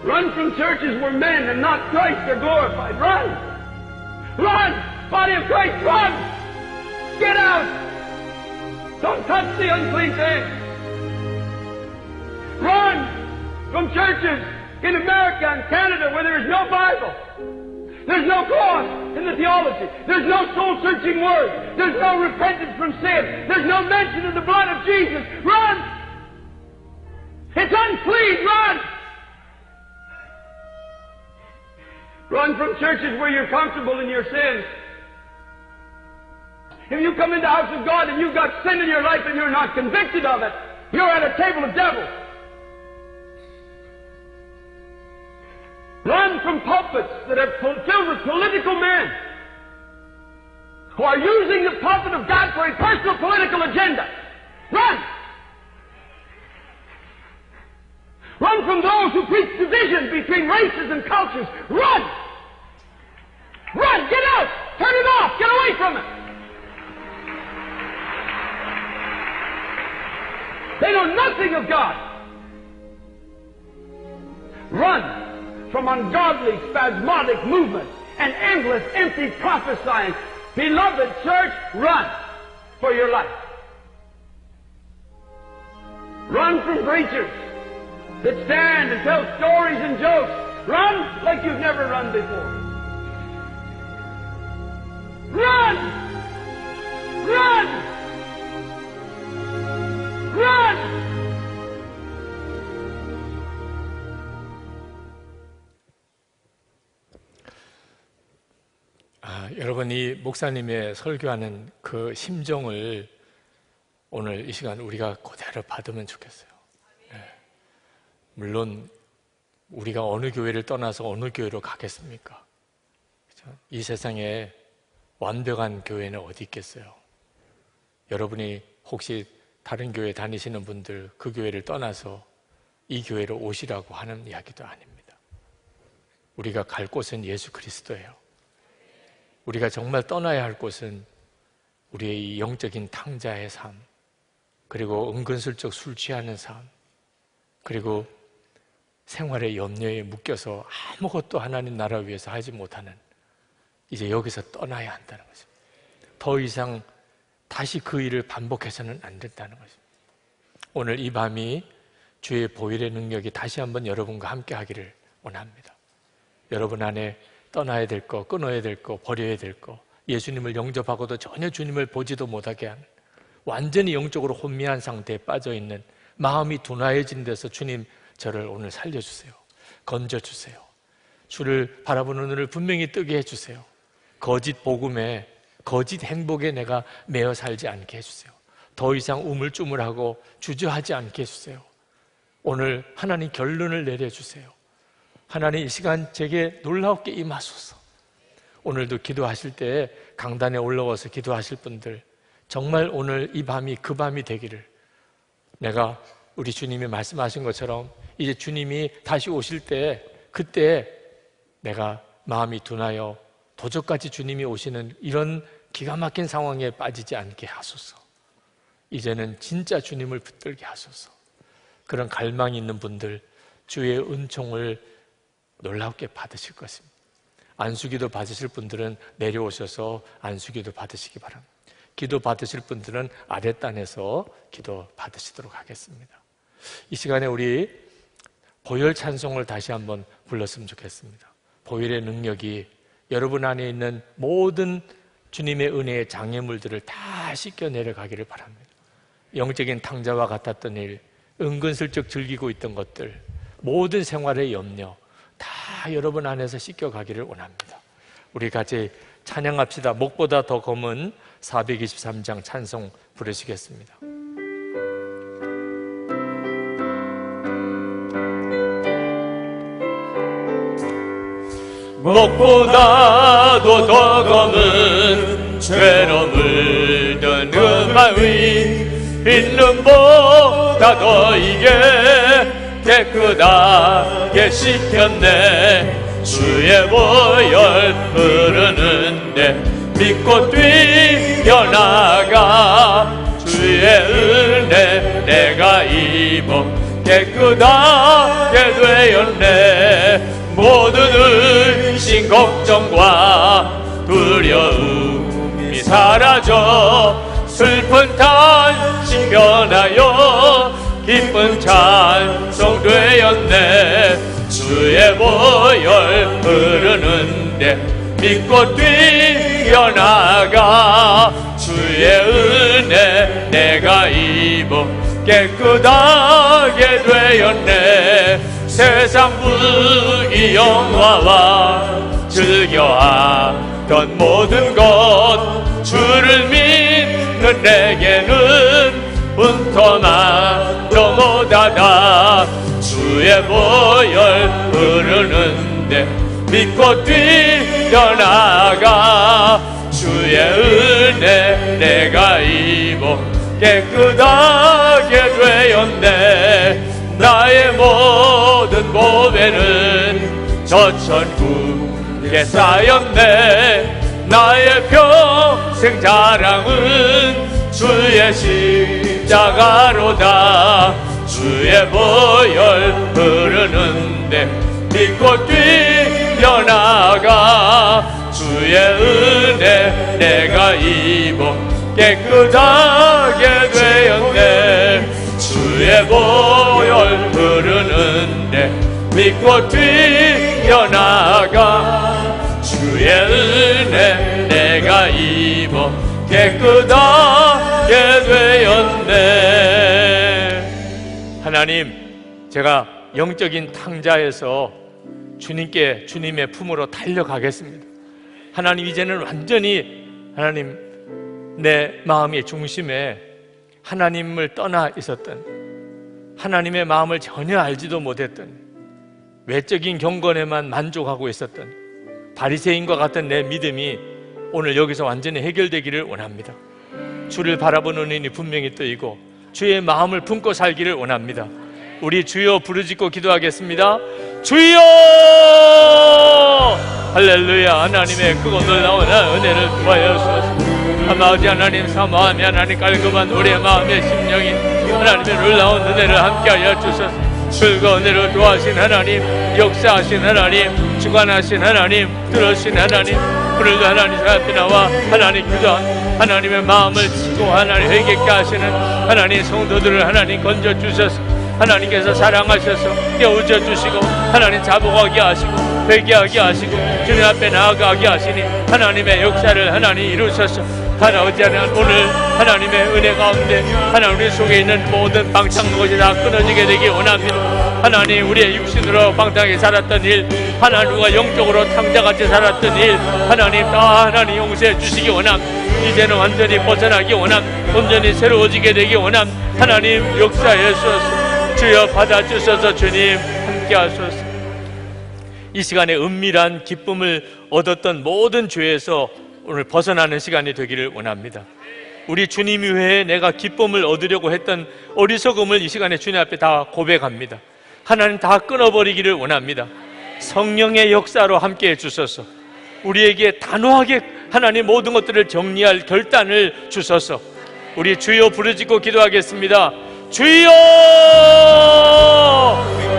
Run from churches where men and not Christ are glorified. Run! Run! Body of Christ, run! Get out! Don't touch the unclean thing. Run from churches in America and Canada where there is no Bible. There's no cross in the theology. There's no soul-searching word. There's no repentance from sin. There's no mention of the blood of Jesus. Run! It's unclean. Run! Run from churches where you're comfortable in your sins. If you come into the house of God and you've got sin in your life and you're not convicted of it, you're at a table of devils. Run from pulpits that are filled with political men who are using the pulpit of God for a personal political agenda. Run! Run from those who preach division between races and cultures. Run! Run! Get out! Turn it off! Get away from it! They know nothing of God. Run from ungodly, spasmodic movements and endless, empty prophesying. Beloved church, run for your life. Run from preachers that stand and tell stories and jokes. Run like you've never run before. Run! Run! Run! 여러분이 목사님의 설교하는 그 심정을 오늘 이 시간 우리가 그대로 받으면 좋겠어요. 물론 우리가 어느 교회를 떠나서 어느 교회로 가겠습니까? 그렇죠? 이 세상에 완벽한 교회는 어디 있겠어요? 여러분이 혹시 다른 교회 다니시는 분들 그 교회를 떠나서 이 교회로 오시라고 하는 이야기도 아닙니다. 우리가 갈 곳은 예수 그리스도예요. 우리가 정말 떠나야 할 곳은 우리의 이 영적인 탕자의 삶, 그리고 은근슬쩍 술 취하는 삶, 그리고 생활의 염려에 묶여서 아무것도 하나님 나라 위해서 하지 못하는, 이제 여기서 떠나야 한다는 것입니다. 더 이상 다시 그 일을 반복해서는 안 된다는 것입니다. 오늘 이 밤이 주의 보혈의 능력이 다시 한번 여러분과 함께 하기를 원합니다. 여러분 안에 떠나야 될 거, 끊어야 될 거, 버려야 될 거, 예수님을 영접하고도 전혀 주님을 보지도 못하게 하는, 완전히 영적으로 혼미한 상태에 빠져있는, 마음이 둔화해진 데서 주님 저를 오늘 살려주세요. 건져주세요. 주를 바라보는 눈을 분명히 뜨게 해주세요. 거짓 복음에, 거짓 행복에 내가 매여 살지 않게 해주세요. 더 이상 우물쭈물하고 주저하지 않게 해주세요. 오늘 하나님 결론을 내려주세요. 하나님 이 시간 제게 놀랍게 임하소서. 오늘도 기도하실 때 강단에 올라와서 기도하실 분들, 정말 오늘 이 밤이 그 밤이 되기를, 내가 우리 주님이 말씀하신 것처럼 이제 주님이 다시 오실 때, 그때 내가 마음이 둔하여 도적같이 주님이 오시는 이런 기가 막힌 상황에 빠지지 않게 하소서. 이제는 진짜 주님을 붙들게 하소서. 그런 갈망이 있는 분들, 주의 은총을 놀랍게 받으실 것입니다. 안수기도 받으실 분들은 내려오셔서 안수기도 받으시기 바랍니다. 기도 받으실 분들은 아랫단에서 기도 받으시도록 하겠습니다. 이 시간에 우리 보혈 찬송을 다시 한번 불렀으면 좋겠습니다. 보혈의 능력이 여러분 안에 있는 모든 주님의 은혜의 장애물들을 다 씻겨 내려가기를 바랍니다. 영적인 탕자와 같았던 일, 은근슬쩍 즐기고 있던 것들, 모든 생활의 염려 다 여러분 안에서 씻겨가기를 원합니다. 우리 같이 찬양합시다. 목보다 더 검은 423장 찬송 부르시겠습니다. 목보다도 더 검은 죄로 물든 음마의 빛눈보다 더 이게 깨끗하게 씻겼네. 주의 보혈 흐르는데 믿고 뛰어나가. 주의 은혜 내가 입어 깨끗하게 되었네. 모든 의심 걱정과 두려움이 사라져 슬픈 탄식 변하여 기쁜 찬송 되었네. 주의 보혈 흐르는데 믿고 뛰어나가. 주의 은혜 내가 입어 깨끗하게 되었네. 세상 부귀 영화와 즐겨하던 모든 것 주를 믿는 내게는 은토만도 못하다. 주의 보혈 흐르는데 믿고 뛰어나가. 주의 은혜 내가 입어 깨끗하게 되었네. 나의 모든 보배는 저 천국에 쌓였네. 나의 평생 자랑은 주의 십자가로다. 주의 보혈 흐르는데 믿고 뛰어나가. 주의 은혜 내가 입어 깨끗하게 되었네. 주의 보혈 흐르는데 믿고 뛰어나가. 주의 은혜 내가 입어 깨끗하게 되었네. 하나님, 제가 영적인 탕자에서 주님께, 주님의 품으로 달려가겠습니다. 하나님, 이제는 완전히 하나님 내 마음의 중심에 하나님을 떠나 있었던, 하나님의 마음을 전혀 알지도 못했던, 외적인 경건에만 만족하고 있었던 바리새인과 같은 내 믿음이 오늘 여기서 완전히 해결되기를 원합니다. 주를 바라보는 눈이 분명히 뜨이고 주의 마음을 품고 살기를 원합니다. 우리 주여 부르짖고 기도하겠습니다. 주여 할렐루야. 하나님의 크고 놀라운 은혜를 구하여주소서. 아버지 하나님, 사모하며 하나님 깔끔한 우리의 마음의 심령이 하나님의 놀라운 은혜를 함께하여 주소서. 불과 은혜를 도하신 하나님, 역사하신 하나님, 주관하신 하나님, 들으신 하나님, 오늘도 하나님 앞에 나와 하나님 기도한 하나님의 마음을 치고 하나님 회개케 하시는 하나님 성도들을 하나님 건져 주셔서 하나님께서 사랑하셔서 깨우쳐 주시고 하나님 자복하게 하시고 회개하게 하시고 주님 앞에 나아가게 하시니 하나님의 역사를 하나님 이루셔서 하나님 오늘 하나님의 은혜 가운데 하나님 우리 속에 있는 모든 방탕한 것이 다 끊어지게 되기 원합니다. 하나님 우리의 육신으로 방탕하게 살았던 일, 하나님과 영적으로 탕자같이 살았던 일 하나님 다 하나님 용서해 주시기 원함. 이제는 완전히 벗어나기 원함. 온전히 새로워지게 되기 원함. 하나님 역사해 주소서. 주여 받아주셔서 주님 함께 하소서. 이 시간에 은밀한 기쁨을 얻었던 모든 죄에서 오늘 벗어나는 시간이 되기를 원합니다. 우리 주님 외에 내가 기쁨을 얻으려고 했던 어리석음을 이 시간에 주님 앞에 다 고백합니다. 하나님 다 끊어버리기를 원합니다. 성령의 역사로 함께해 주셔서 우리에게 단호하게 하나님 모든 것들을 정리할 결단을 주셔서 우리 주여 부르짖고 기도하겠습니다. 주여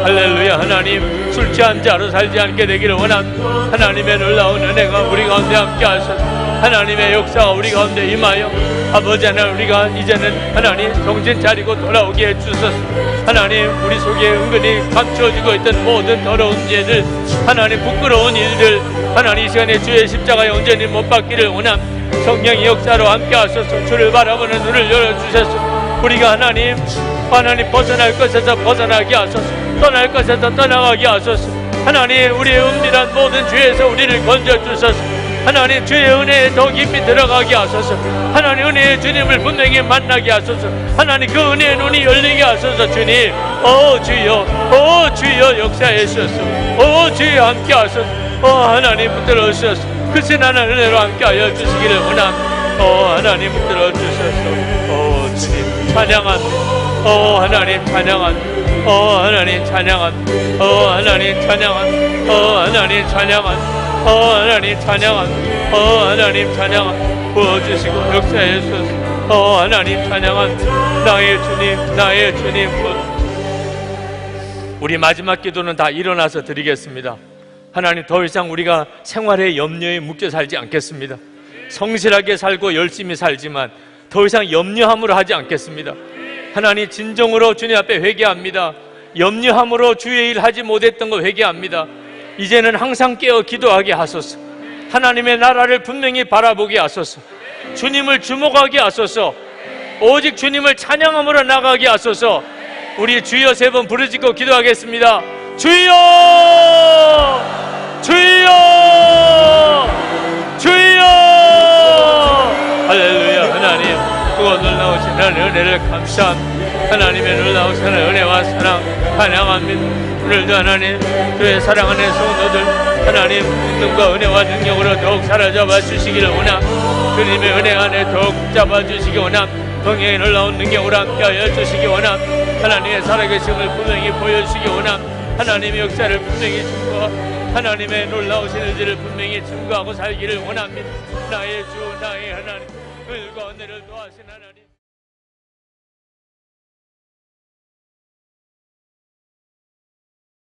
할렐루야. 하나님 술 취한 자로 살지 않게 되기를 원합니다. 하나님의 놀라운 은혜가 우리 가운데 함께 하셔서 하나님의 역사가 우리 가운데 임하여 아버지 하나님 우리가 이제는 하나님 정신 차리고 돌아오게 해주소서. 하나님 우리 속에 은근히 감추어지고 있던 모든 더러운 죄들 하나님 부끄러운 일들 하나님 이 시간에 주의 십자가에 온전히 못 박기를 원함. 성령의 역사로 함께 하소서. 주를 바라보는 눈을 열어주셔서 우리가 하나님 벗어날 것에서 벗어나게 하소서. 떠날 것에서 떠나가게 하소서. 하나님 우리의 은밀한 모든 죄에서 우리를 건져주소서. 하나님 주의 은혜에 더 깊이 들어가게 하소서. 하나님 은혜의 주님을 분명히 만나게 하소서. 하나님 그 은혜의 눈이 열리게 하소서. 주님 주여 주여 역사해 주소서. 주여 함께 하소서. 하나님 붙들어 주소서. 크신 하나님 은혜로 함께하여 주시기를 원합니다. 하나님 붙들어 주소서. 주님 찬양합니다. 하나님 찬양합니다. 하나님 찬양합니다. 하나님 찬양합니다. 하나님 찬양합니다. 하나님 찬양합니다. 하나님 찬양합니다. 부어주시고 역사해 주소서. 하나님 찬양합니다. 나의 주님 나의 주님. 우리 마지막 기도는 다 일어나서 드리겠습니다. 하나님 더 이상 우리가 생활의 염려에 묶여 살지 않겠습니다. 성실하게 살고 열심히 살지만 더 이상 염려함으로 하지 않겠습니다. 하나님 진정으로 주님 앞에 회개합니다. 염려함으로 주의 일 하지 못했던 거 회개합니다. 이제는 항상 깨어 기도하게 하소서. 하나님의 나라를 분명히 바라보게 하소서. 주님을 주목하게 하소서. 오직 주님을 찬양함으로 나가게 하소서. 우리 주여 3번 부르짖고 기도하겠습니다. 주여 주여 주여 할렐루야. 하나님 그거 놀라우신 하나님의 은혜를 감사합니다. 하나님의 놀라우신 은혜와 사랑 찬양합니다. 오늘도 하나님 주의 사랑하는 성도들 하나님 믿음과 은혜와 능력으로 더욱 사로잡아 주시기를 원함. 주님의 은혜 안에 더욱 잡아주시기 원함. 성령의 놀라운 능력으로 함께하여 주시기 원함. 하나님의 살아계심을 분명히 보여주시기 원함. 하나님의 역사를 분명히 증거하고 하나님의 놀라우신 의지를 분명히 증거하고 살기를 원합니다. 나의 주 나의 하나님, 을과 은혜를 도하신 하나님.